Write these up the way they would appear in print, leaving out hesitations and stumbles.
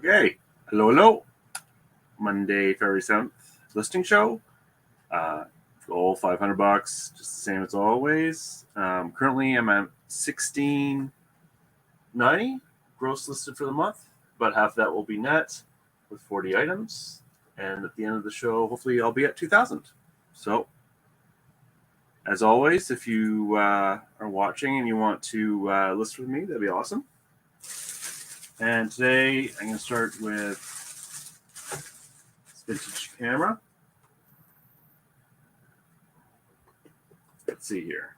Okay, hello. Monday, February 7th, listing show. Goal $500, just the same as always. Currently, I'm at $16.90 gross listed for the month, but half of that will be net with 40 items. And at the end of the show, hopefully, I'll be at 2,000. So, as always, if you are watching and you want to list with me, that'd be awesome. And today, I'm going to start with this vintage camera. Let's see here.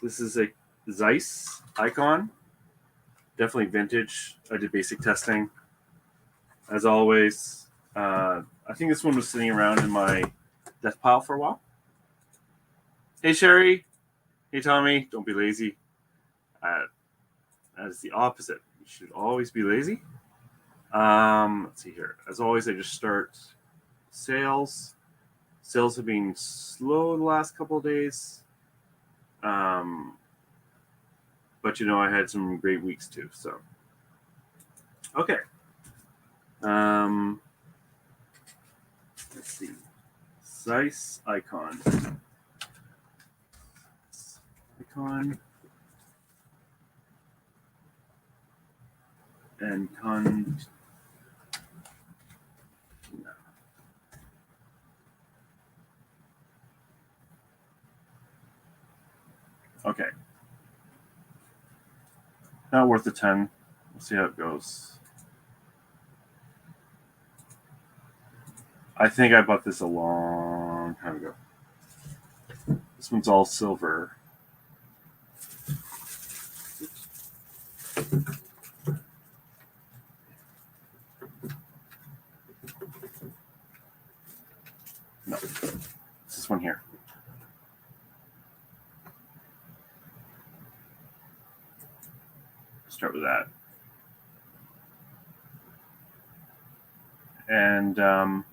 This is a Zeiss icon. Definitely vintage. I did basic testing. As always, I think this one was sitting around in my death pile for a while. Hey, Shari. Hey, Tommy. Don't be lazy. That is the opposite. You should always be lazy. Let's see here. As always, I just start sales. Sales have been slow the last couple of days. But I had some great weeks too. So, okay. Let's see. Zeiss icon. And okay. Not worth a 10. We'll see how it goes. I think I bought this a long time ago. This one's all silver. No, it's this one here. Start with that. And I'm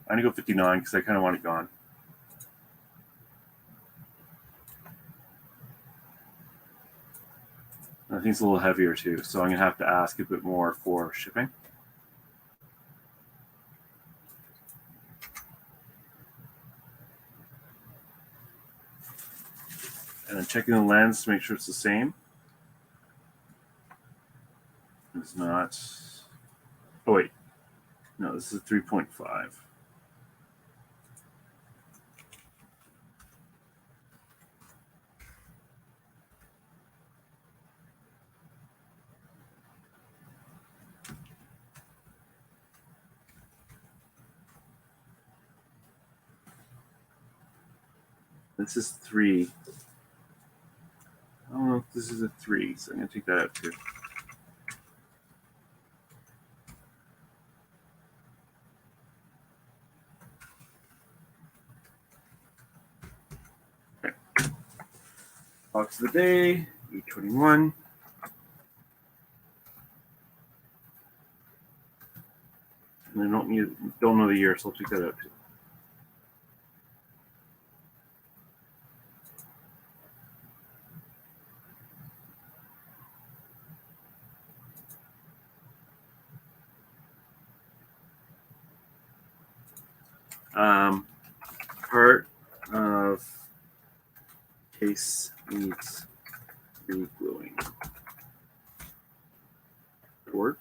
going to go 59 because I kind of want it gone. I think it's a little heavier too, so I'm going to have to ask a bit more for shipping. And then checking the lens to make sure it's the same. It's not. Oh, wait. No, this is 3.5. This is 3. I don't know if this is a 3, so I'm going to take that out too. Okay. Box of the day, E21. And I don't know the year, so I'll take that out too. Part of case needs re-gluing. Good word.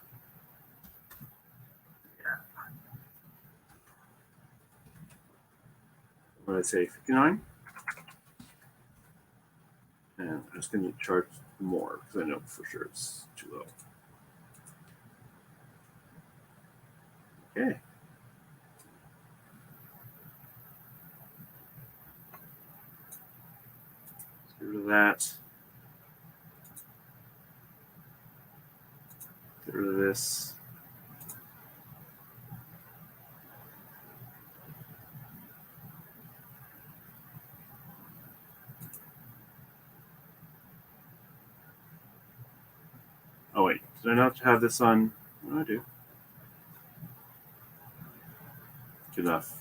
Yeah. What did I say? 59. And I'm just going to charge more because I know for sure it's too low. Okay. Get rid of that. Get rid of this. Oh wait, did I not have this on? Oh, I do. Good enough.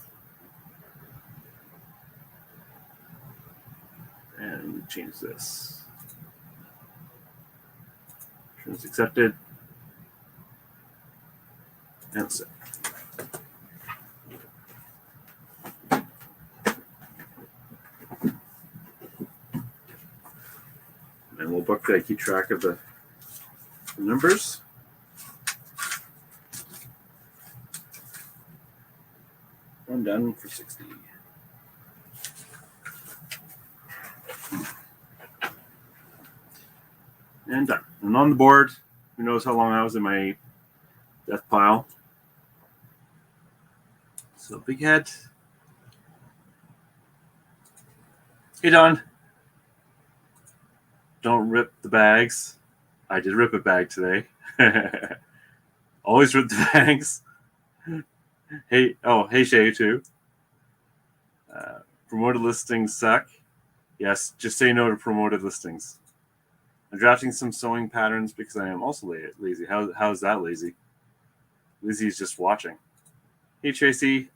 And change this. It's accepted. And so. And we'll book that, keep track of the numbers. One done for 60. And done. And on the board, who knows how long I was in my death pile. So big head. Hey, Don. Don't rip the bags. I did rip a bag today. Always rip the bags. Hey, Shay too. Promoted listings suck. Yes, just say no to promoted listings. I'm drafting some sewing patterns because I am also lazy. How is that lazy? Lazy is just watching. Hey, Tracy.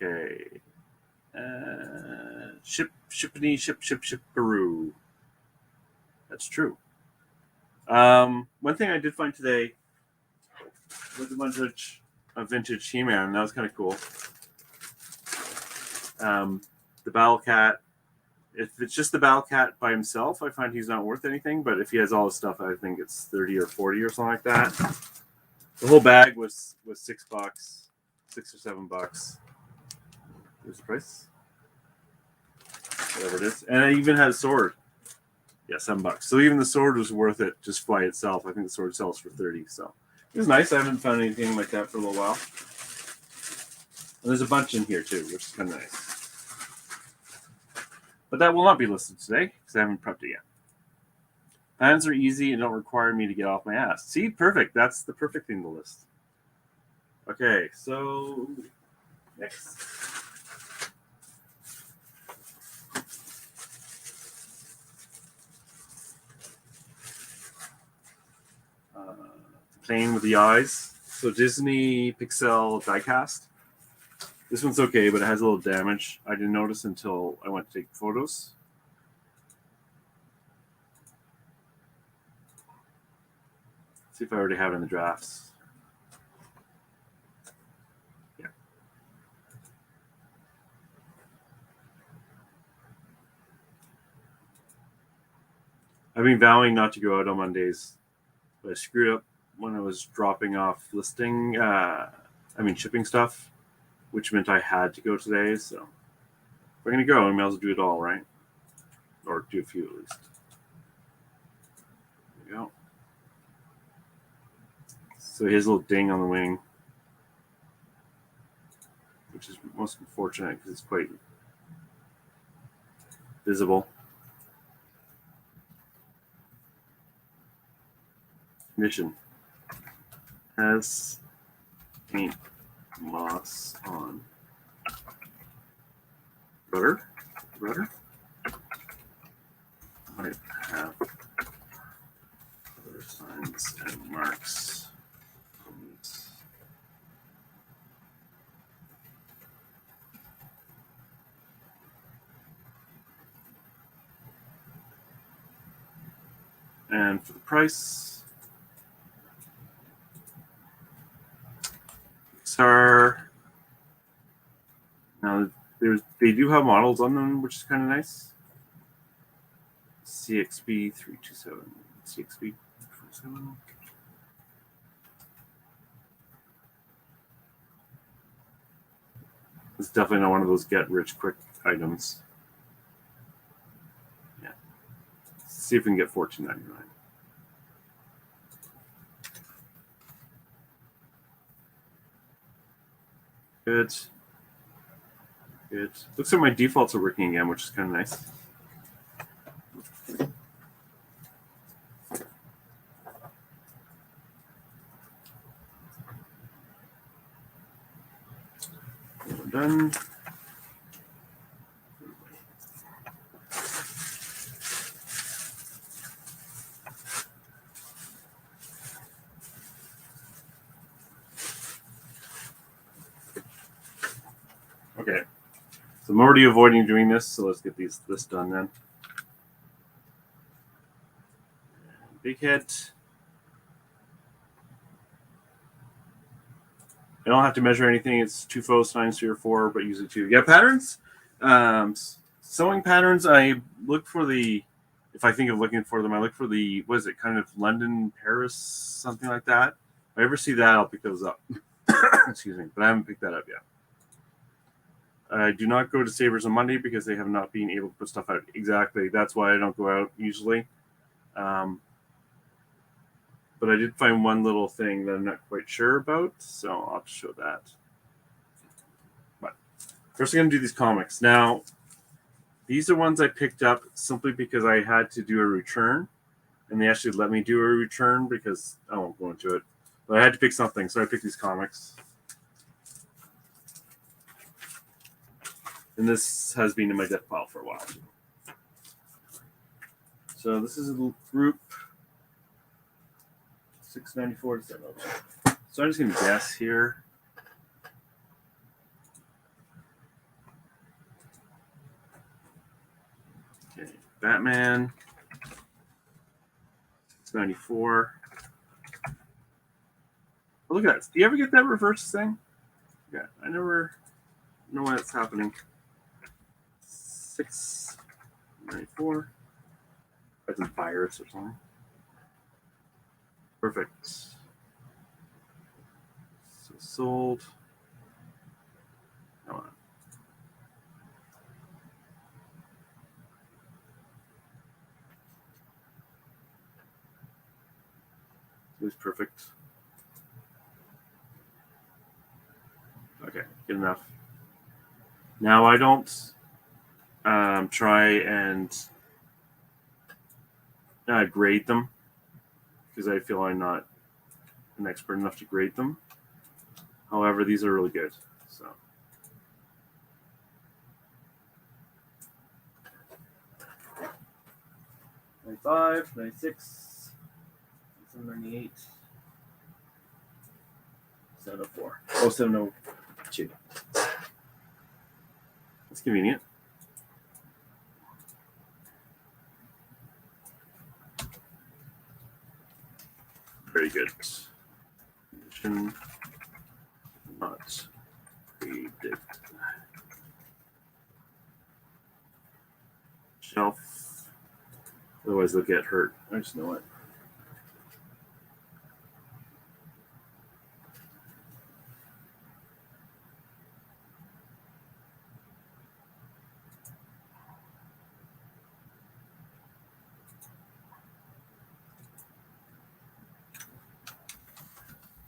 Okay. Shipperoo. That's true. One thing I did find today was a bunch of vintage He-Man. That was kind of cool. The Battle Cat. If it's just the Battle Cat by himself, I find he's not worth anything. But if he has all his stuff, I think it's 30 or 40 or something like that. The whole bag was $6, $6 or $7. Here's the price. Whatever it is. And I even had a sword. Yeah, $7. So even the sword was worth it just by itself. I think the sword sells for 30. So it was nice. I haven't found anything like that for a little while. And there's a bunch in here too, which is kind of nice. But that will not be listed today because I haven't prepped it yet. Plans are easy and don't require me to get off my ass. See, perfect. That's the perfect thing to list. Okay, so next. Playing with the eyes. So Disney Pixel diecast. This one's okay, but it has a little damage. I didn't notice until I went to take photos. Let's see if I already have it in the drafts. Yeah. I've been vowing not to go out on Mondays, but I screwed up when I was dropping off shipping stuff, which meant I had to go today. So if we're going to go, I may as well do it all, right? Or do a few at least. There we go. So here's a little ding on the wing, which is most unfortunate because it's quite visible. Mission has paint moss on. Rudder might have other signs and marks. And for the price, Pixar. Now they do have models on them, which is kind of nice. CXB 327, CXB 327. It's definitely not one of those get rich quick items. Yeah. Let's see if we can get $14.99. Good. Good. Looks like my defaults are working again, which is kind of nice. We're done. Okay. So I'm already avoiding doing this, so let's get this done then. Big hit. I don't have to measure anything. It's 2 faux times 3 or 4, but usually 2. Yeah, patterns. Sewing patterns. I look for the. If I think of looking for them, I look for the. What is it? Kind of London, Paris, something like that. If I ever see that, I'll pick those up. Excuse me, but I haven't picked that up yet. I do not go to Savers on Monday because they have not been able to put stuff out. Exactly. That's why I don't go out usually. But I did find one little thing that I'm not quite sure about, so I'll have to show that. But first, I'm going to do these comics. Now, these are ones I picked up simply because I had to do a return, and they actually let me do a return because I won't go into it. But I had to pick something, so I picked these comics. And this has been in my death pile for a while. So this is a group 694 to 702. So I'm just going to guess here. Okay, Batman 694. Oh, look at that. Do you ever get that reverse thing? Yeah, I never know why it's happening. 694. That's a virus or something. Perfect. So sold. Come on. It was perfect. Okay, good enough. Now I don't try and grade them because I feel I'm not an expert enough to grade them. However, these are really good. So. $95, $96, $98, $704. Oh, $702. That's convenient. Very good. Condition not graded. Shelf. Otherwise, they'll get hurt. I just know it.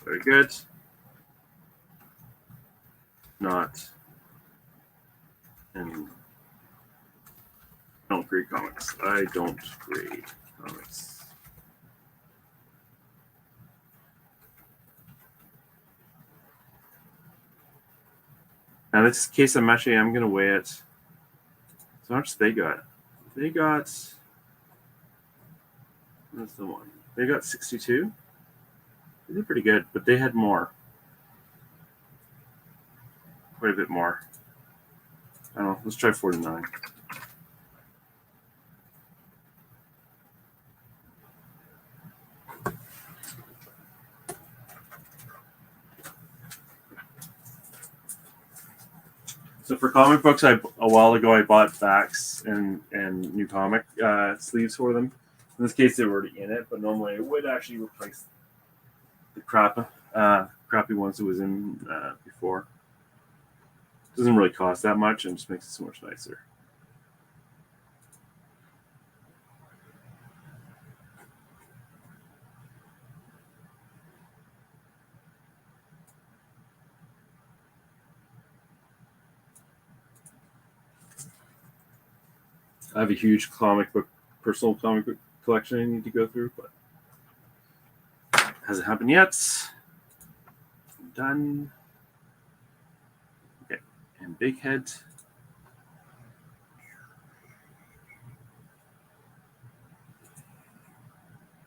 Very good. Not. And I don't grade comics. I don't grade comics. Now, in this case, I'm going to weigh it. So how much they got? They got. That's the one. They got 62. They did pretty good, but they had more. Quite a bit more. I don't know. Let's try 49. So for comic books, a while ago I bought backs and new comic sleeves for them. In this case, they were already in it, but normally it would actually replace the crappy ones it was in before. It doesn't really cost that much and just makes it so much nicer. I have a huge personal comic book collection I need to go through, but hasn't happened yet. Done. Okay, and Big Head.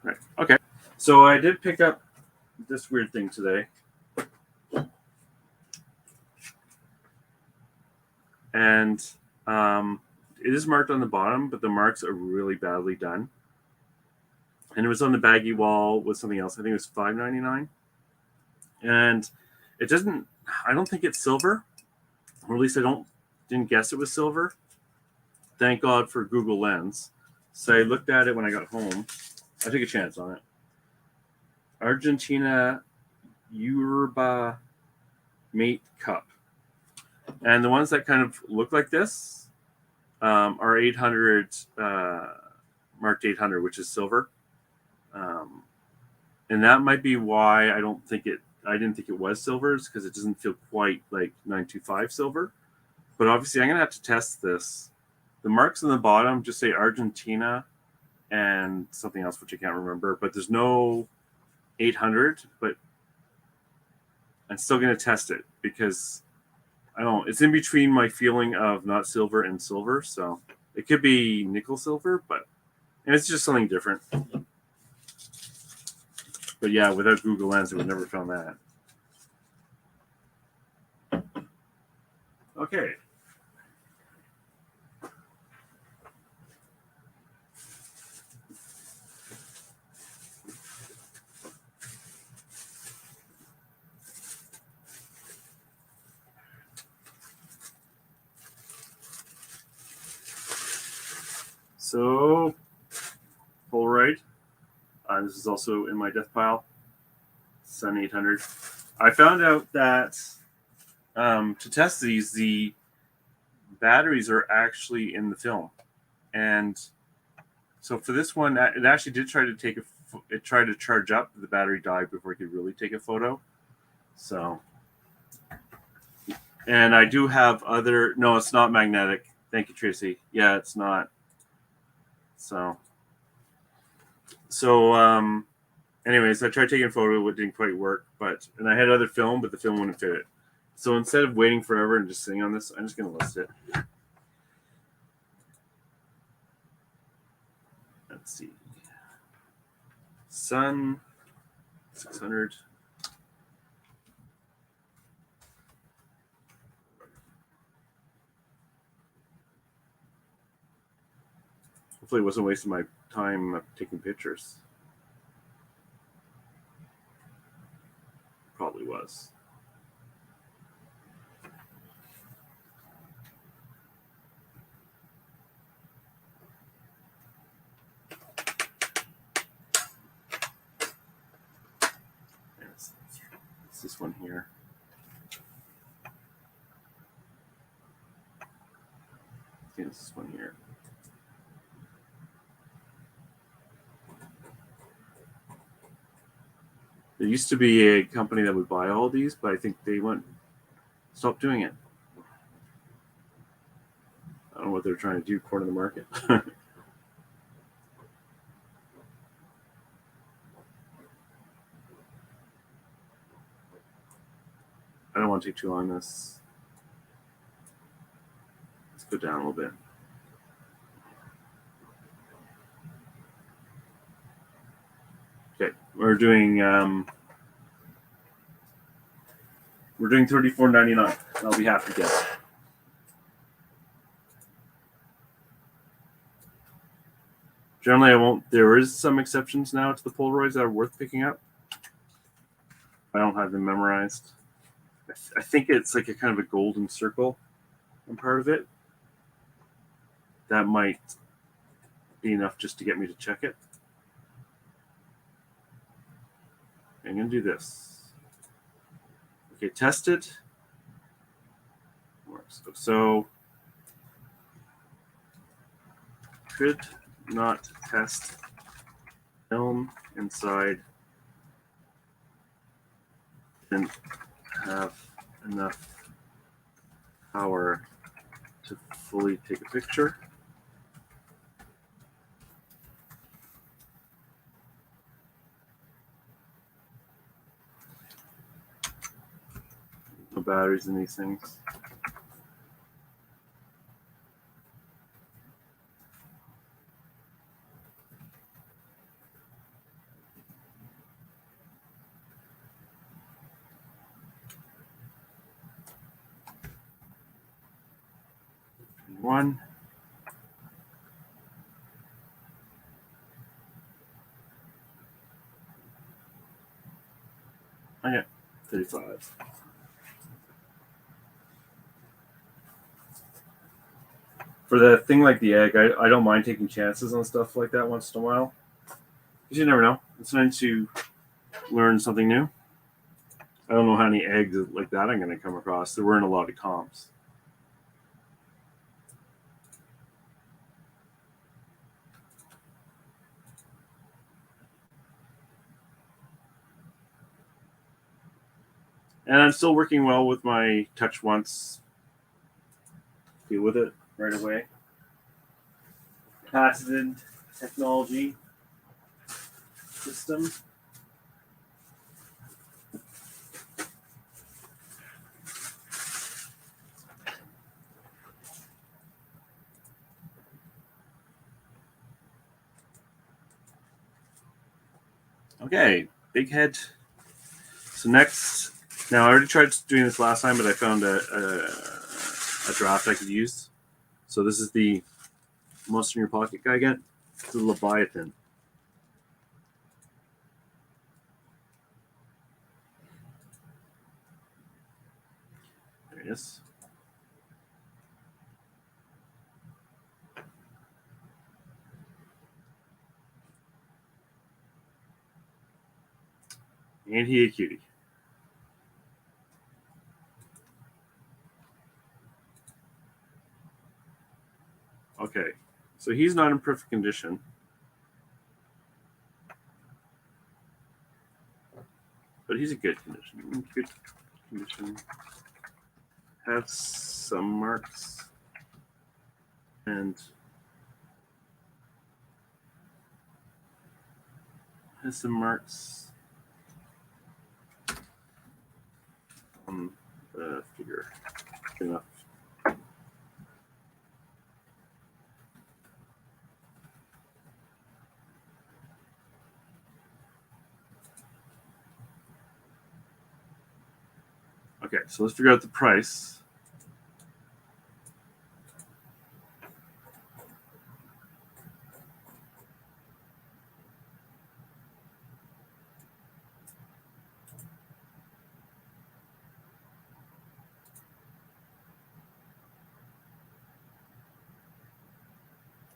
Right. Okay. So I did pick up this weird thing today. And it is marked on the bottom, but the marks are really badly done. And it was on the baggy wall with something else. I think it was $5.99. And It doesn't. I don't think it's silver, or at least didn't guess it was silver. Thank God for Google Lens. So I looked at it when I got home. I took a chance on it. Argentina Yerba Mate Cup. And the ones that kind of look like this are 800, marked 800, which is silver. And that might be why I didn't think it was silver, because it doesn't feel quite like 925 silver. But obviously, I'm going to have to test this. The marks on the bottom just say Argentina and something else, which I can't remember. But there's no 800, but I'm still going to test it because I don't know. It's in between my feeling of not silver and silver. So it could be nickel silver, and it's just something different. But yeah, without Google Lens, I would never found that. Okay. So, Polaroid. This is also in my death pile. Sun 800. I found out that to test these, the batteries are actually in the film, and so for this one, it actually did try to charge up. The battery died before it could really take a photo. So, and I do have other. No, it's not magnetic. Thank you, Tracy. Yeah, it's not. So, anyways, I tried taking a photo. It didn't quite work, and I had other film, but the film wouldn't fit it. So instead of waiting forever and just sitting on this, I'm just going to list it. Let's see. Sun 600. Hopefully it wasn't wasting my time taking pictures. Probably was. It's this one here. I think it's this one here. There used to be a company that would buy all these, but I think they stopped doing it. I don't know what they're trying to do, corner the market. I don't want to take too long on this. Let's go down a little bit. Okay, we're doing $34.99. I'll be happy to get it. Generally, I won't. There is some exceptions now to the Polaroids that are worth picking up. I don't have them memorized. I think it's like a kind of a golden circle on part of it. That might be enough just to get me to check it. I'm going to do this. Okay, test it. So, could not test film inside. Didn't have enough power to fully take a picture. No batteries in these things. One. Okay, 35. for the thing like the egg, I don't mind taking chances on stuff like that once in a while. Because you never know. It's nice to learn something new. I don't know how many eggs like that I'm going to come across. There weren't a lot of comps. And I'm still working well with my touch once. Deal with it right away. Patented technology system. Okay, big head. So next, now I already tried doing this last time, but I found a draft I could use. So this is the Monster in Your Pocket guy again. It's the Leviathan. There it is. Ain't he a cutie? Okay, so he's not in perfect condition. But he's a good condition. Good condition. Has some marks. And has some marks on the figure. Good enough. Okay, so let's figure out the price.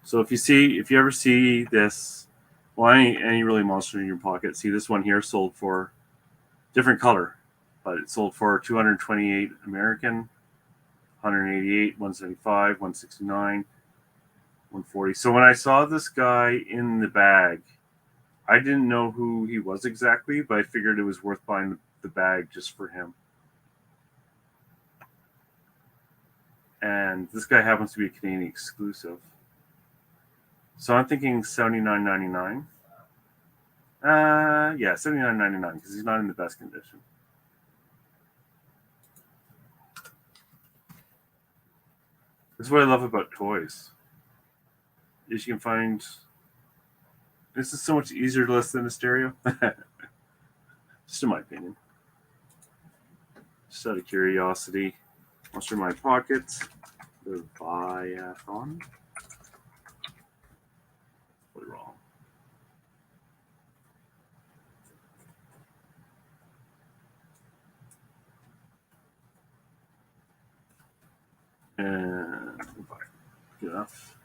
So if you ever see this, well, any really Monster in Your Pocket, see this one here sold for different color, but it sold for 228 American, 188, 175, 169, 140. So when I saw this guy in the bag, I didn't know who he was exactly, but I figured it was worth buying the bag just for him. And this guy happens to be a Canadian exclusive. So I'm thinking $79.99. Yeah, $79.99 because he's not in the best condition. That's what I love about toys. Is you can find. This is so much easier to list than a stereo. Just in my opinion. Just out of curiosity. Monster in My Pocket. The Leviathan. What wrong? And good enough.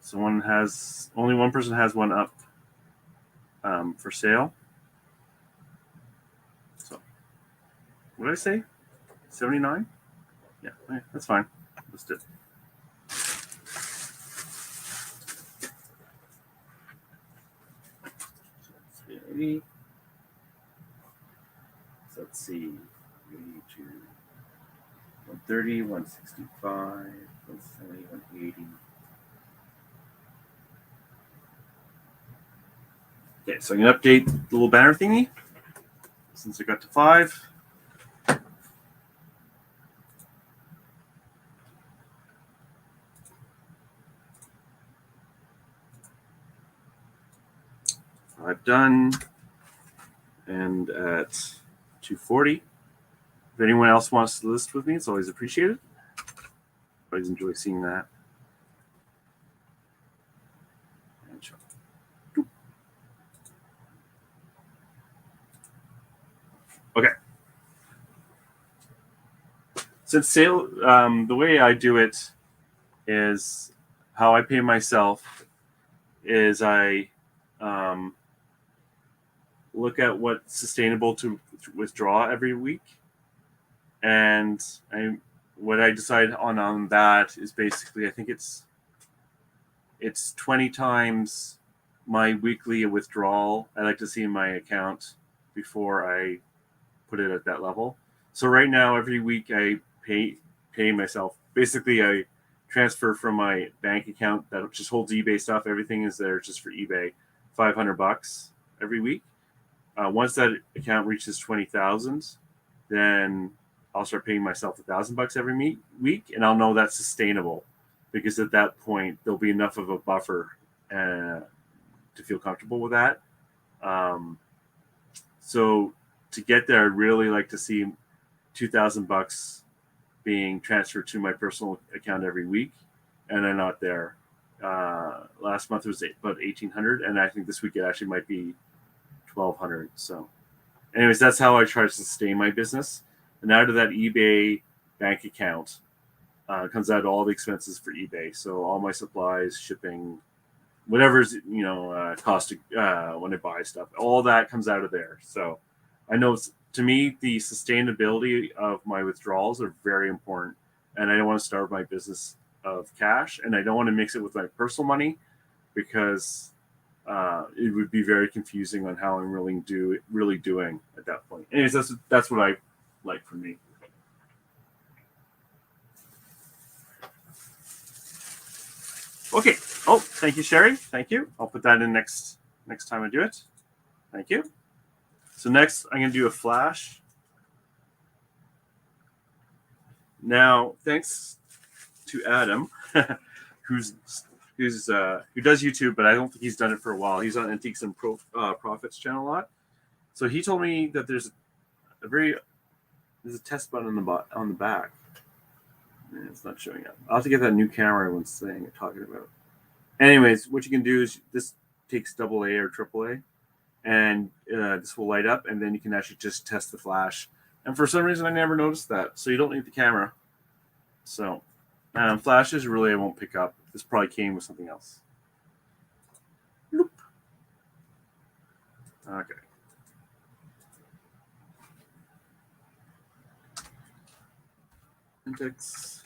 So only one person has one up for sale. So what did I say? 79? Yeah, okay, that's fine. Let's do it. Okay. So let's see. 130, 165, 170, 180. Okay, so I'm going to update the little banner thingy since I got to 5. I've done. And at 240. If anyone else wants to list with me, it's always appreciated. Always enjoy seeing that. Okay. Since sale, the way I do it is how I pay myself is I look at what's sustainable to withdraw every week, and what I decide on that is basically I think it's 20 times my weekly withdrawal I like to see in my account before I put it at that level. So right now, every week I pay myself. Basically, I transfer from my bank account that just holds eBay stuff. Everything is there just for eBay. $500 every week. Once that account reaches 20,000, then I'll start paying myself $1,000 every week, and I'll know that's sustainable because at that point there'll be enough of a buffer to feel comfortable with that. So to get there, I'd really like to see $2,000 being transferred to my personal account every week, and I'm not there. Last month was about $1,800, and I think this week it actually might be $1,200. So, anyways, that's how I try to sustain my business. And out of that eBay bank account comes out all the expenses for eBay. So all my supplies, shipping, whatever's cost when I buy stuff, all that comes out of there. So I know to me the sustainability of my withdrawals are very important, and I don't want to starve my business of cash, and I don't want to mix it with my personal money because it would be very confusing on how I'm really doing at that point. Anyways, that's what I like for me. Okay. Oh, thank you, Shari. Thank you. I'll put that in next time I do it. Thank you. So next, I'm going to do a flash. Now, thanks to Adam, who does YouTube, but I don't think he's done it for a while. He's on Antiques and Profits channel a lot. So he told me that there's a test button on the back. It's not showing up. I'll have to get that new camera I was talking about. Anyways, what you can do is this takes AA or AAA, and this will light up, and then you can actually just test the flash. And for some reason, I never noticed that. So you don't need the camera. So flashes, really, I won't pick up. This probably came with something else. Loop. Okay. Index.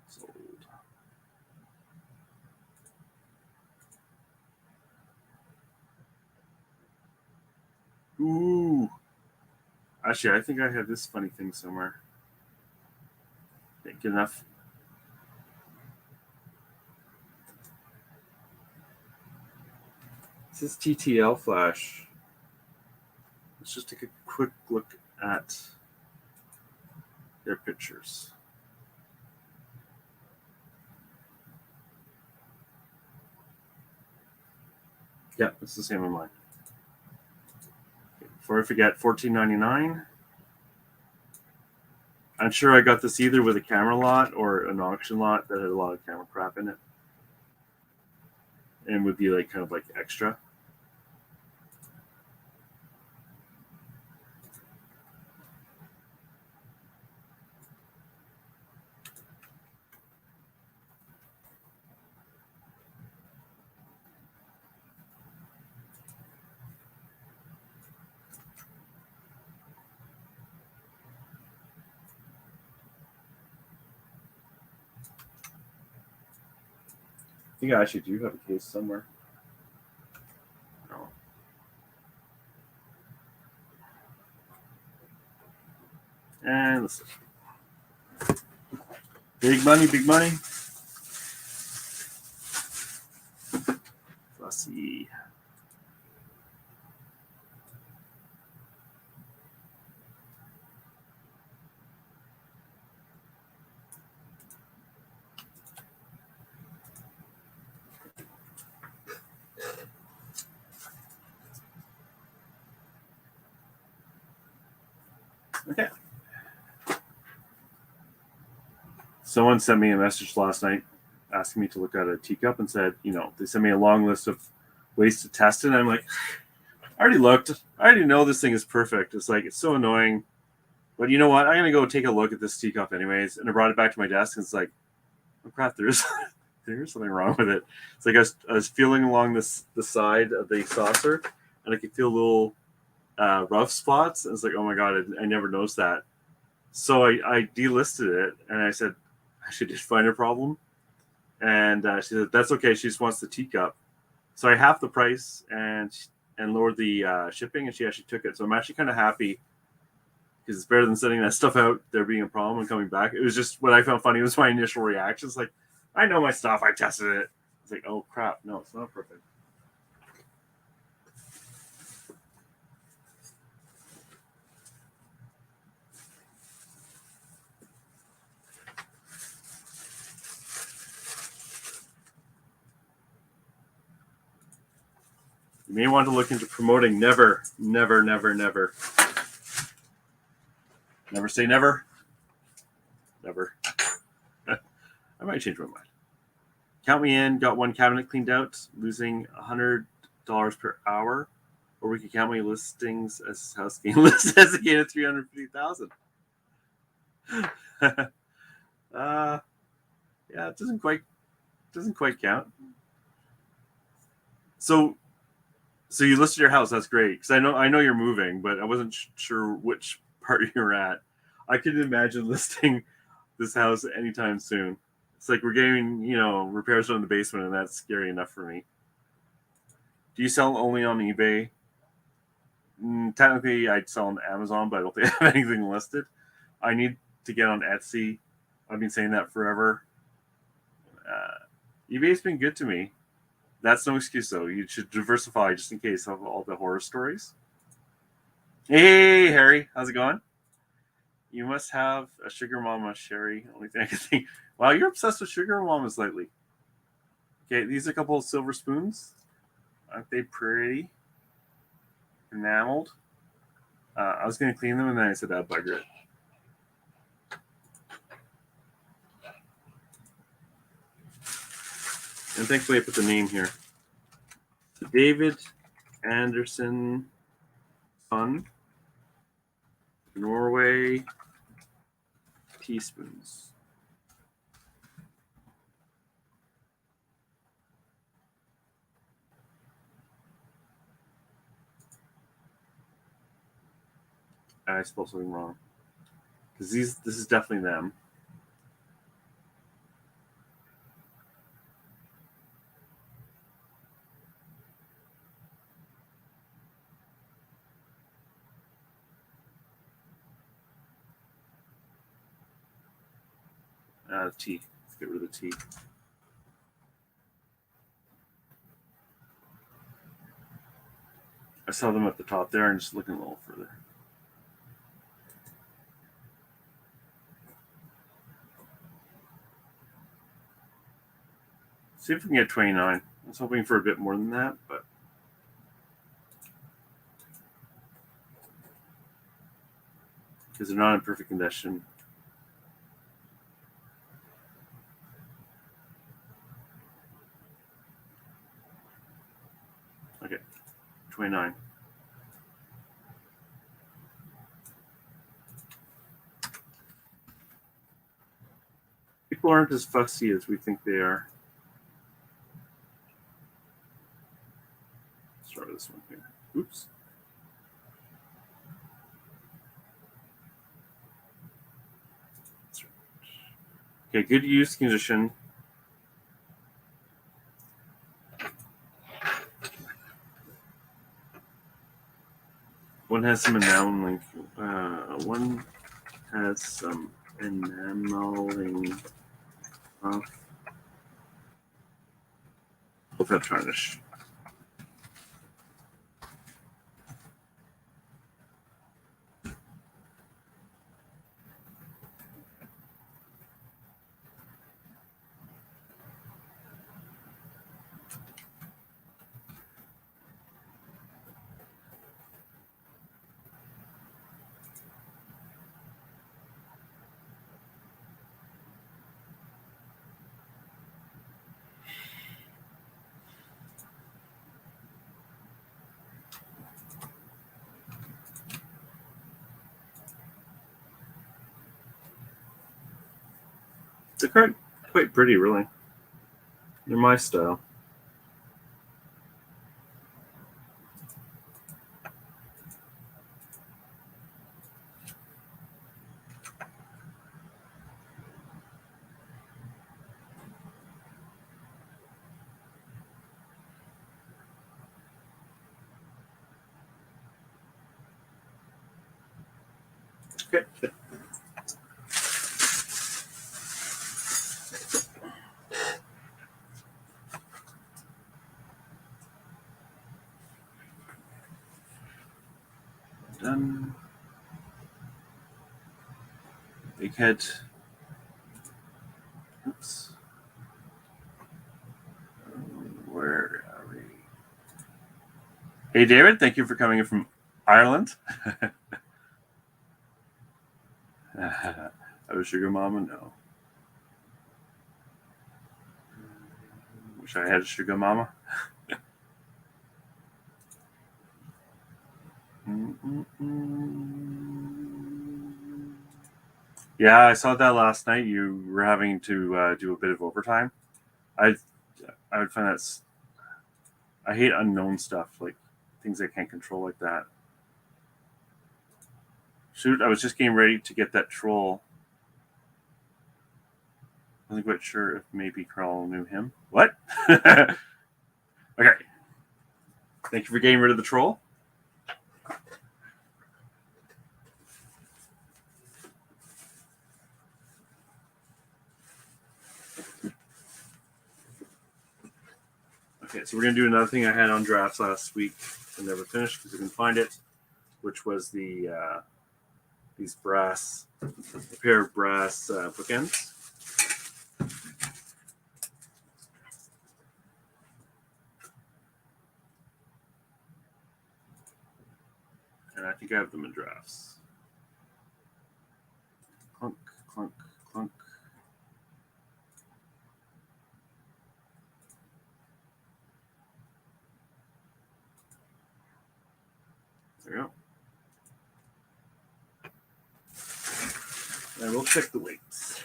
Sold. Ooh. Actually, I think I have this funny thing somewhere. Good enough. This is TTL flash. Let's just take a quick look at their pictures. Yeah, it's the same on mine. Before I forget, $14.99. I'm sure I got this either with a camera lot or an auction lot that had a lot of camera crap in it, and would be like kind of like extra. I think I actually do have a case somewhere. No. And let's see. Big money, big money. Let's see. Okay. Someone sent me a message last night asking me to look at a teacup and said, they sent me a long list of ways to test it. And I'm like, I already looked. I already know this thing is perfect. It's like, it's so annoying. But you know what? I'm going to go take a look at this teacup anyways. And I brought it back to my desk and it's like, oh crap, there's something wrong with it. It's like I was feeling along the side of the saucer and I could feel little rough spots. And it's like, oh my God, I never noticed that. So I delisted it and I said, I should just find a problem. And she said, that's okay. She just wants the teacup. So I halved the price and lowered the shipping, and she actually took it. So I'm actually kind of happy because it's better than sending that stuff out, there being a problem and coming back. It was just what I found funny was my initial reaction. It's like, I know my stuff. I tested it. It's like, oh, crap. No, it's not perfect. You may want to look into promoting. Never, never, never, never. Never say never. Never. I might change my mind. Count me in. Got one cabinet cleaned out, losing $100 per hour. Or we could count my listings as house gain list as a gain of $350,000. Yeah, it doesn't quite count. So you listed your house. That's great because I know you're moving, but I wasn't sure which part you're at. I couldn't imagine listing this house anytime soon. It's like we're getting repairs on the basement, and that's scary enough for me. Do you sell only on eBay? Technically, I'd sell on Amazon, but I don't think I have anything listed. I need to get on Etsy. I've been saying that forever. eBay's been good to me. That's no excuse, though. You should diversify just in case of all the horror stories. Hey, Harry. How's it going? You must have a sugar mama, Shari. Only thing I can think. Wow, you're obsessed with sugar mamas lately. Okay, these are a couple of silver spoons. Aren't they pretty? Enameled. I was going to clean them, and then I said, bugger it. And thankfully, I put the name here. So David Anderson, son, Norway, teaspoons. I spelled something wrong. Because this is definitely them. T. Let's get rid of the T. I saw them at the top there and just looking a little further. See if we can get 29. I was hoping for a bit more than that, but because they're not in perfect condition. Okay, 29. People aren't as fussy as we think they are. Let's start with this one here. Oops. Okay, good use condition. One has some enameling. One has some enameling off. Hope that tarnish. They're quite pretty, really. They're my style. Okay. Done. Big head. Oops. Where are we? Hey, David. Thank you for coming in from Ireland. I was sugar mama? No. Wish I had a sugar mama. Yeah, I saw that last night. You were having to do a bit of overtime. I would find that's. I hate unknown stuff, like things I can't control like that. Shoot, I was just getting ready to get that troll. I wasn't quite sure if maybe Carl knew him. What? Okay. Thank you for getting rid of the troll. Okay, so we're going to do another thing I had on drafts last week and never finished because I couldn't find it, which was the these brass, a pair of brass bookends. And I think I have them in drafts. Clunk, clunk, clunk. There we go. And we'll check the weights.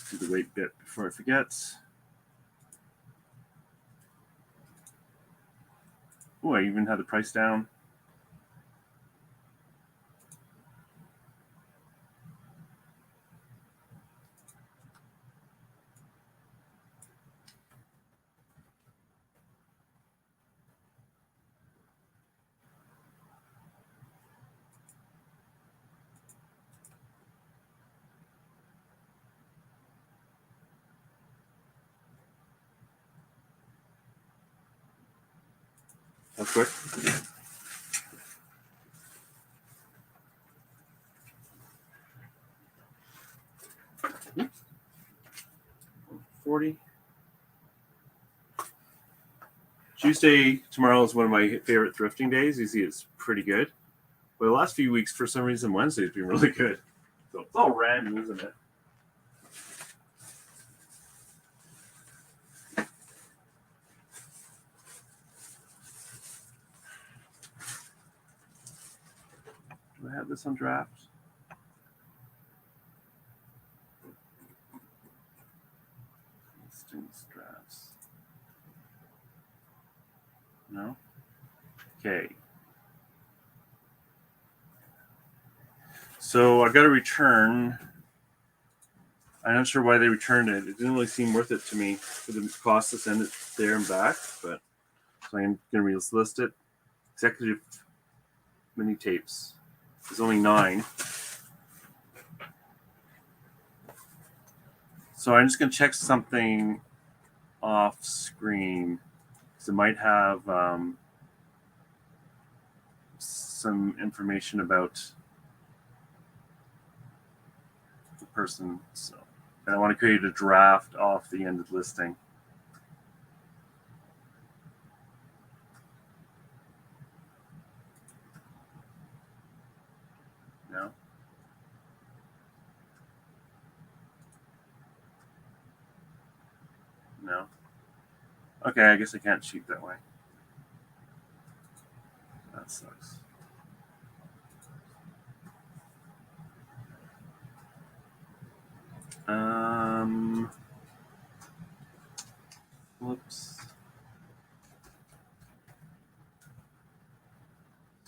Do the weight bit before I forget. Oh, I even had the price down. That's quick. Oops. 40. Tuesday tomorrow is one of my favorite thrifting days. Usually it's pretty good. But the last few weeks, for some reason, Wednesday's been really good. So it's all random, isn't it? Do I have this on draft? Listings drafts. No? Okay. So I got a return. I'm not sure why they returned it. It didn't really seem worth it to me for the cost to send it there and back, but so I'm going to relist it. Executive mini tapes. There's only 9. So I'm just going to check something off screen because it might have some information about the person. So, and I want to create a draft off the ended listing. No? No? Okay, I guess I can't cheat that way. That sucks. Whoops.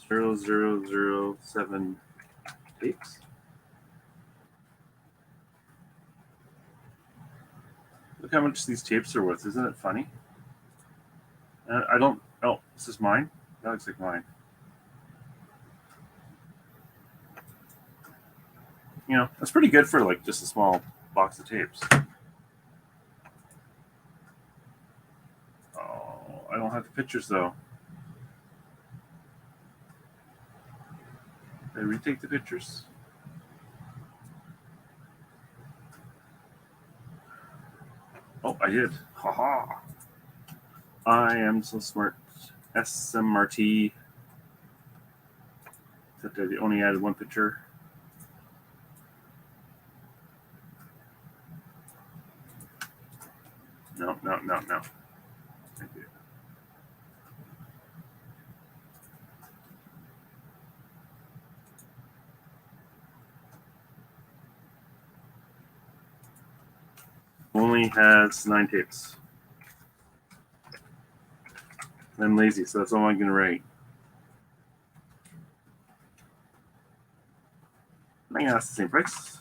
0007 tapes. Look how much these tapes are worth. Isn't it funny? I don't. Oh, this is mine? That looks like mine. You know, that's pretty good for like just a small box of tapes. Oh, I don't have the pictures though. Did I retake the pictures? Oh, I did. Haha. I am so smart. SMRT. Except I only added one picture. No. Thank you. Only has 9 tapes. I'm lazy, so that's all I'm going to write. Yeah, that's the same price.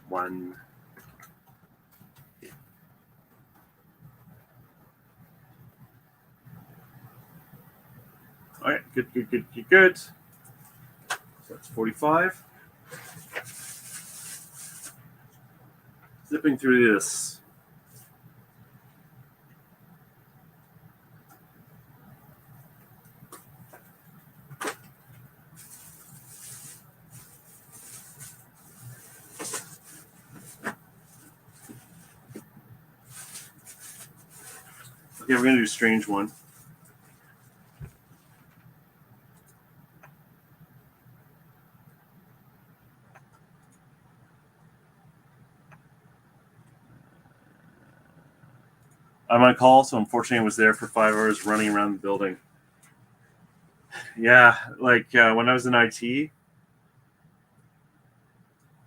One. All right, good. So that's 45. Zipping through this. Okay, we're going to do strange one. I'm on call, so unfortunately I was there for 5 hours running around the building. Yeah, like when I was in IT,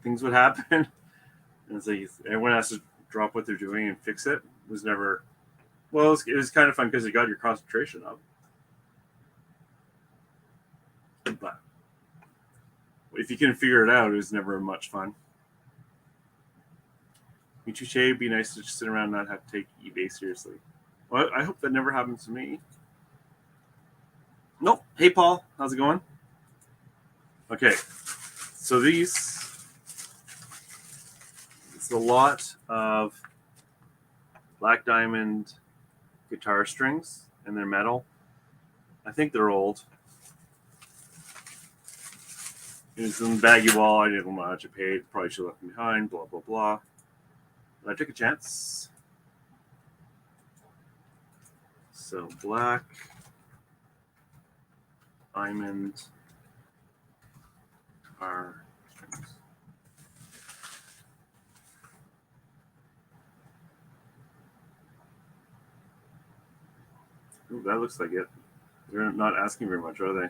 things would happen. And it's like everyone has to drop what they're doing and fix it. It was never, well, it was kind of fun because it got your concentration up. But if you can figure it out, it was never much fun. Me too, Shay. It'd be nice to just sit around and not have to take eBay seriously. Well, I hope that never happens to me. Nope. Hey, Paul. How's it going? Okay. So it's a lot of black diamond guitar strings, and they're metal. I think they're old. It's in the baggy wall. I didn't know how much I paid. Probably should have left them behind. Blah, blah, blah. But I took a chance. So black diamond guitar strings. Ooh, that looks like it. They're not asking very much, are they?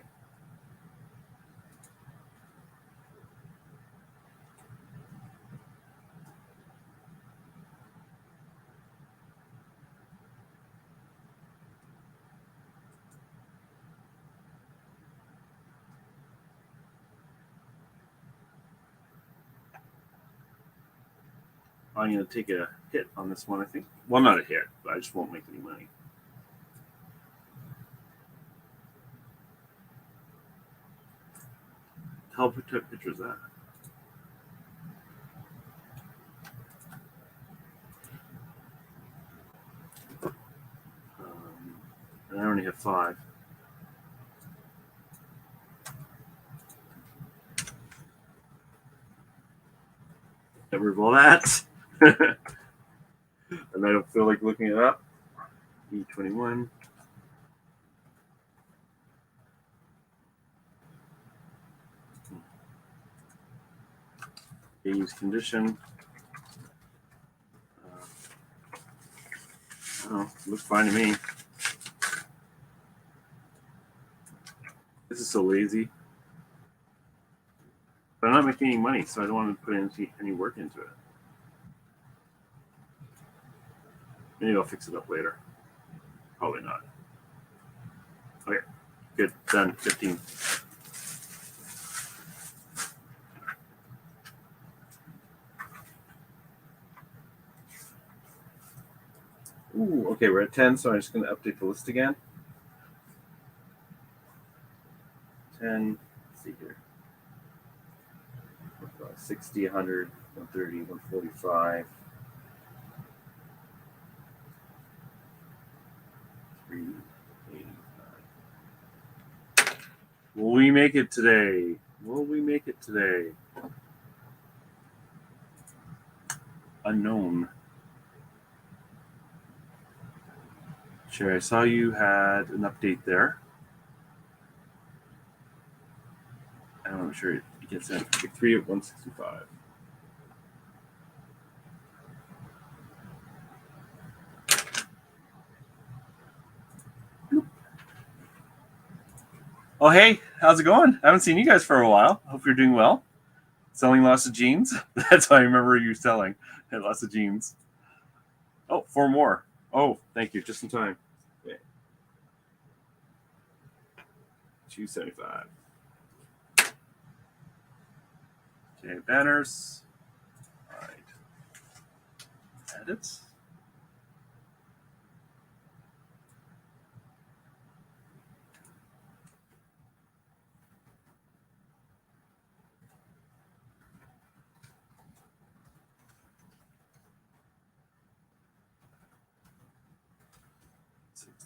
I'm going to take a hit on this one, I think. Well, not a hit, but I just won't make any money. Help who took pictures of that. And I only have 5. Get rid of all that. and I don't feel like looking it up. E21. Use condition. Oh, looks fine to me. This is so lazy. But I'm not making any money, so I don't want to put any work into it. Maybe I'll fix it up later. Probably not. Okay, good. Done. 15. Ooh, okay, we're at 10, so I'm just going to update the list again. 10, let's see here. 60, 100, 130, 145. 389. Will we make it today? Will we make it today? Unknown. Sure, I saw you had an update there. I'm sure it gets in. 3 at 165. Oh, hey, how's it going? I haven't seen you guys for a while. Hope you're doing well. Selling lots of jeans? That's how I remember you selling. Lots of jeans. Oh, 4 more. Oh, thank you. Just in time. Okay. 275. Okay, banners. All right. Edits.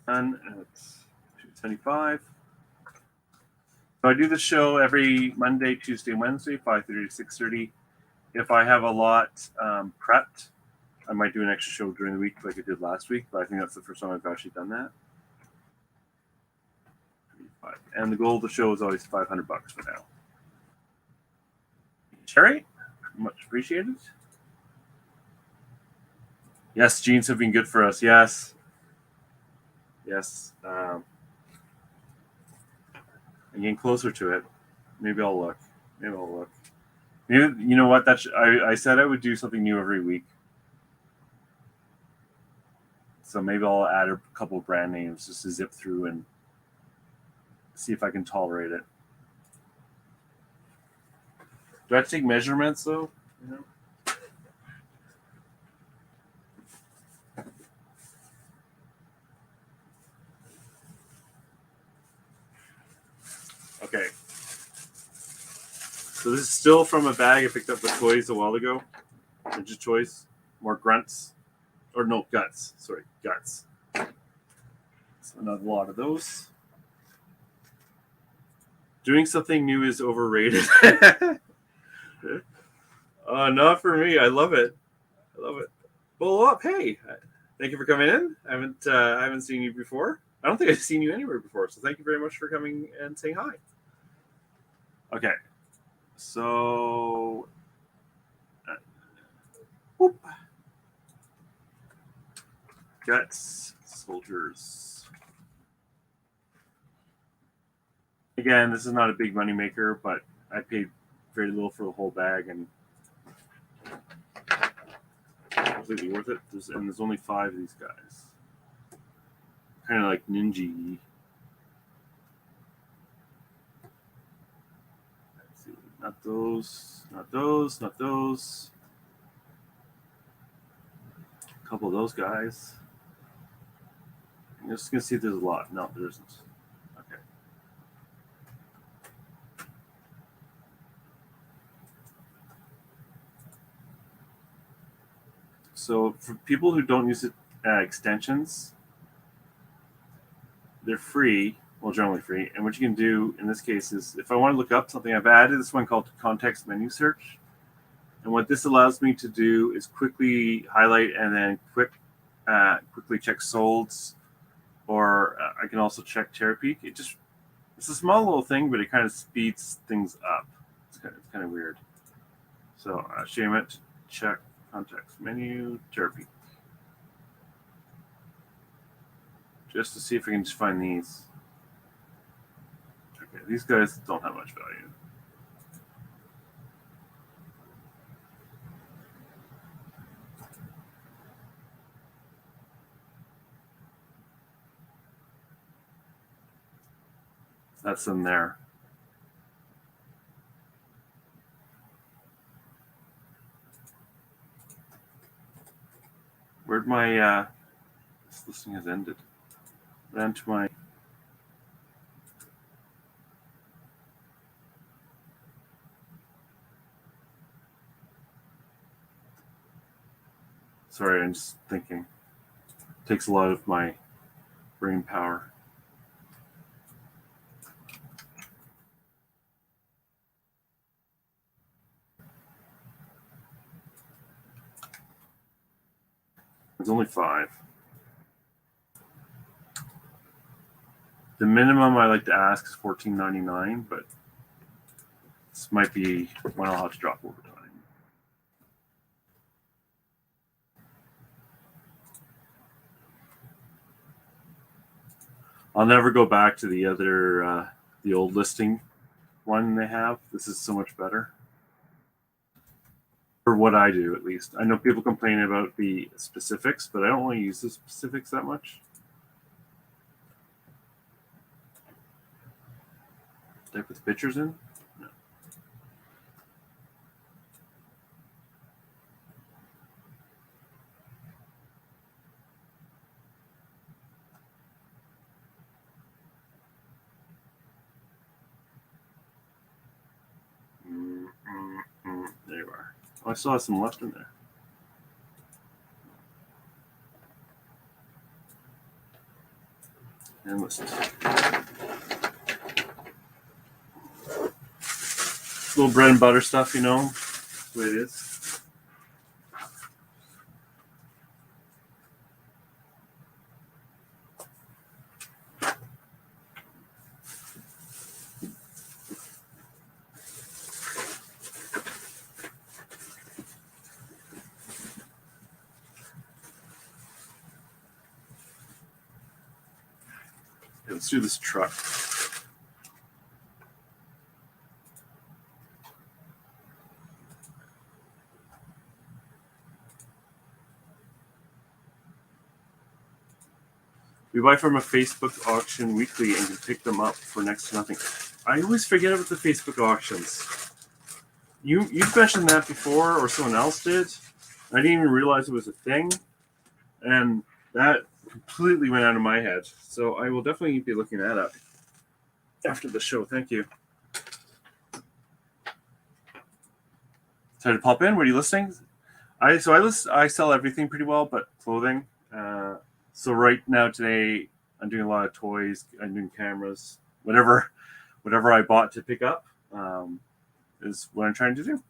Done at 275. So I do the show every Monday, Tuesday, Wednesday, 5:30 to 6:30. If I have a lot prepped, I might do an extra show during the week like I did last week, but I think that's the first time I've actually done that. And the goal of the show is always $500 for now. Shari, much appreciated. Yes, jeans have been good for us. Yes. I'm getting closer to it. Maybe I'll look. Maybe, you know what? I said I would do something new every week. So maybe I'll add a couple of brand names just to zip through and see if I can tolerate it. Do I have to take measurements though? You know? Okay. So this is still from a bag I picked up with toys a while ago. Ninja Toys. More grunts. Or no, guts. Sorry, guts. So not a lot of those. Doing something new is overrated. Not for me. I love it. Blow up. Hey, thank you for coming in. I haven't seen you before. I don't think I've seen you anywhere before. So thank you very much for coming and saying hi. Okay. So, whoop. Guts, soldiers. Again, this is not a big money maker, but I paid very little for the whole bag and completely worth it. There's only 5 of these guys. Kind of like ninja. Let's see. Not those. A couple of those guys. I'm just going to see if there's a lot. No, there isn't. Okay. So for people who don't use extensions, they're free. Well, generally free. And what you can do in this case is, if I want to look up something, I've added this one called context menu search. And what this allows me to do is quickly highlight and then quickly check solds, or I can also check tear peak. It's a small little thing, but it kind of speeds things up. It's kind of weird. So shame it. Check context menu, tear peak, just to see if we can just find these. Okay, these guys don't have much value. That's them there. Where'd my this listing has ended? Ran to my sorry, I'm just thinking. It takes a lot of my brain power. There's only 5. The minimum I like to ask is $14.99, but this might be one I'll have to drop over time. I'll never go back to the other, the old listing one they have. This is so much better. For what I do, at least. I know people complain about the specifics, but I don't want to use the specifics that much. Did I put the pictures in? No. There you are. Oh, I still have some left in there. And listen. Little bread and butter stuff, you know, that's the way it is. Let's do this truck. We buy from a Facebook auction weekly and can pick them up for next to nothing. I always forget about the Facebook auctions. You've mentioned that before, or someone else did. I didn't even realize it was a thing, and that completely went out of my head. So I will definitely be looking that up after the show. Thank you. Sorry to pop in. What are you listening? I sell everything pretty well, but clothing. So right now today, I'm doing a lot of toys. I'm doing cameras. Whatever I bought to pick up is what I'm trying to do.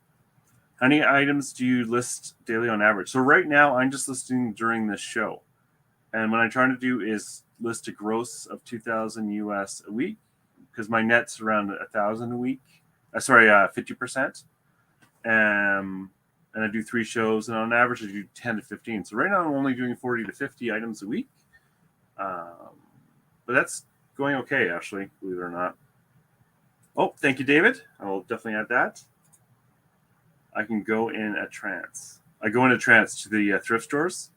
How many items do you list daily on average? So right now, I'm just listing during this show. And what I'm trying to do is list a gross of 2,000 US a week, because my net's around 1,000 a week. 50%. And I do 3 shows, and on average, I do 10 to 15. So right now, I'm only doing 40 to 50 items a week. But that's going okay, actually, believe it or not. Oh, thank you, David. I will definitely add that. I can go in a trance. I go in a trance to the thrift stores.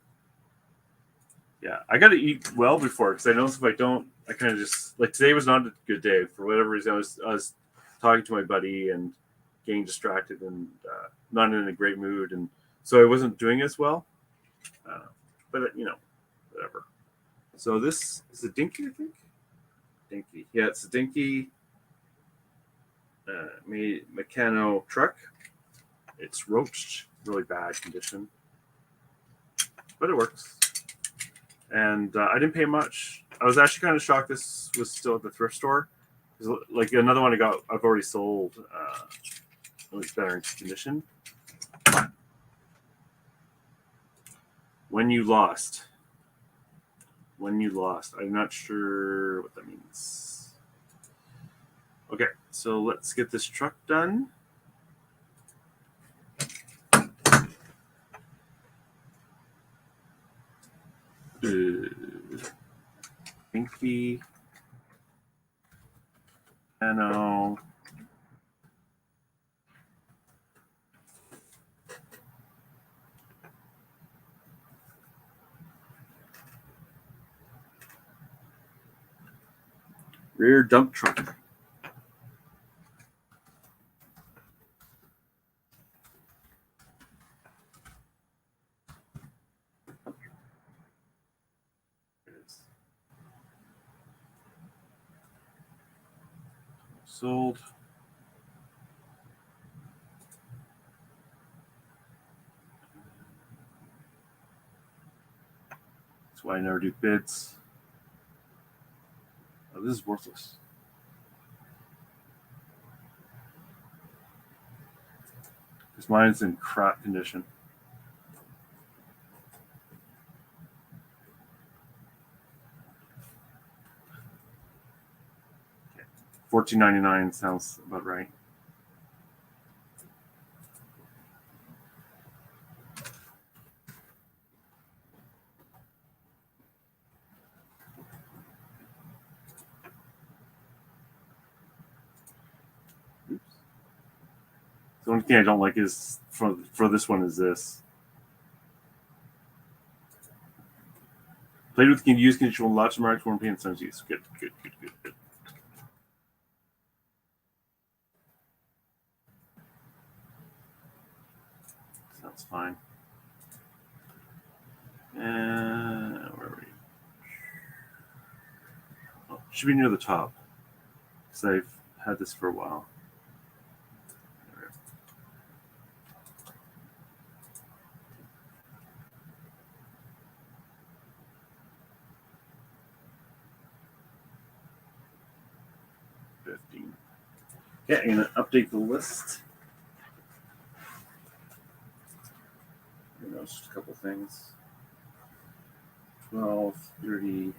Yeah, I got to eat well before, because I know if I don't, I kind of just, like, today was not a good day. For whatever reason, I was talking to my buddy and getting distracted and not in a great mood, and so I wasn't doing as well. But you know, whatever. So this is a Dinky, I think. Dinky, yeah, it's a Dinky Meccano truck. It's roached, really bad condition, but it works. And I didn't pay much. I was actually kind of shocked this was still at the thrift store. Like another one I've already sold. It was better in condition. When you lost. I'm not sure what that means. Okay, so let's get this truck done. Pinky. Piano. Rear dump truck. Sold. That's why I never do bids. Oh, this is worthless. Because mine's in crap condition. Okay. $14.99 sounds about right. The only thing I don't like is for this one is this. Played with used condition lots of marks, warranty, and sons use. Good. Sounds fine. Where are we? Oh, should be near the top. Because I've had this for a while. Okay, I'm going to update the list. Just a couple things. 12, 30,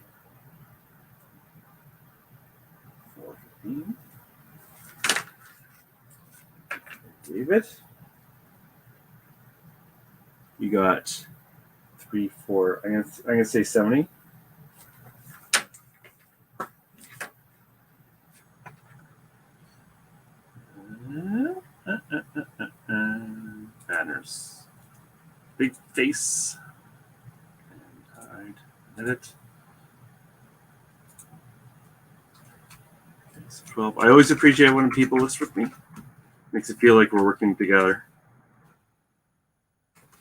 415. David. You got 3, 4. I'm gonna say 70. Banners. Big face. And hide. Edit. Okay, so 12. I always appreciate when people list with me. Makes it feel like we're working together.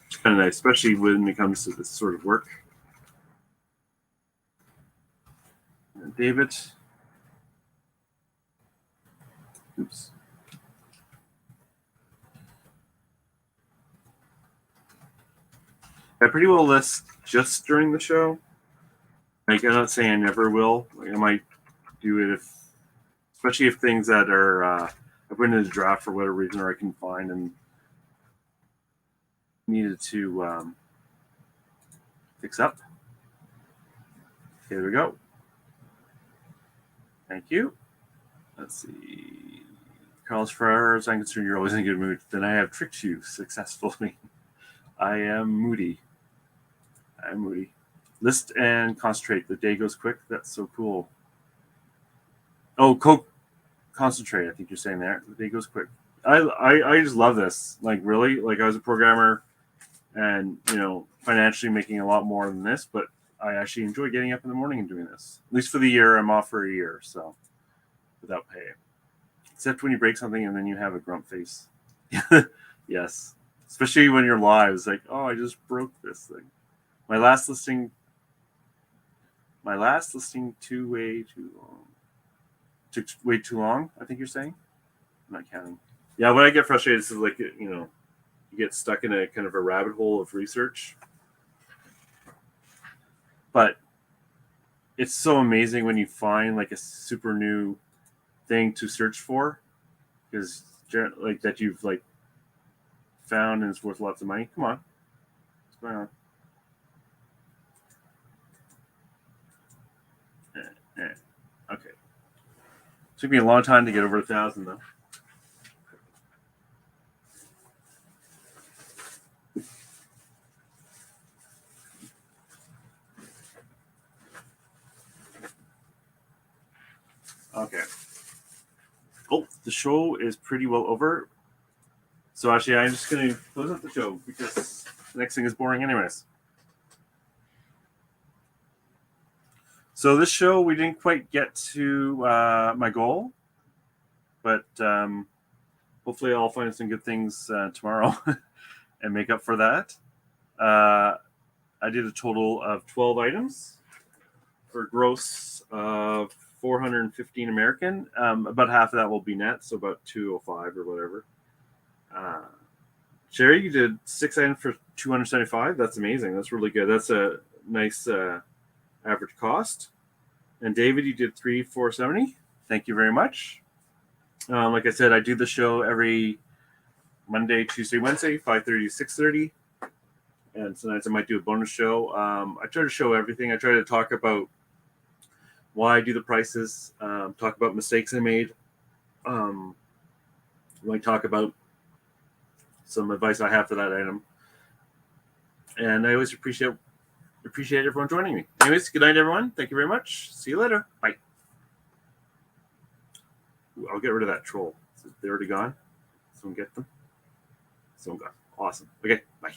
It's kind of nice, especially when it comes to this sort of work. And David. Oops. I pretty well list just during the show. Like, I'm not saying I never will. Like, I might do it especially if things that are I put in a draft for whatever reason, or I can find and needed to fix up. Here we go. Thank you. Let's see. Carlos, for as I'm concerned, you're always in a good mood. Then I have tricked you successfully. I am moody. List and concentrate. The day goes quick. That's so cool. Oh, concentrate. I think you're saying there. The day goes quick. I just love this. Like, really, like, I was a programmer, and financially making a lot more than this, but I actually enjoy getting up in the morning and doing this. At least for the year, I'm off for a year, so without pay. Except when you break something and then you have a grump face. Yes, especially when you're live. It's like, oh, I just broke this thing. My last listing took way too long. I think you're saying. I'm not counting. Yeah, when I get frustrated, it's like, you get stuck in a kind of a rabbit hole of research. But it's so amazing when you find like a super new thing to search for, because like that you've like found and it's worth lots of money. Come on. What's going on? Okay. Took me a long time to get over 1,000 though. Okay. Oh, the show is pretty well over. So actually, I'm just going to close out the show because the next thing is boring anyways. So this show, we didn't quite get to my goal, but hopefully I'll find some good things tomorrow and make up for that. I did a total of 12 items for a gross of 415 American. About half of that will be net, so about 205 or whatever. Shari, you did 6 items for 275. That's amazing. That's really good. That's a nice average cost. And David, you did 3 470. Thank you very much. Like I said, I do the show every Monday, Tuesday, Wednesday, 5:30 to 6:30. And sometimes I might do a bonus show. I try to show everything. I try to talk about why I do the prices, talk about mistakes I made. Might talk about some advice I have for that item. And I always appreciate everyone joining me. Anyways, good night, everyone. Thank you very much. See you later. Bye. Ooh, I'll get rid of that troll. They're already gone. Someone get them. Someone gone. Awesome. Okay, bye.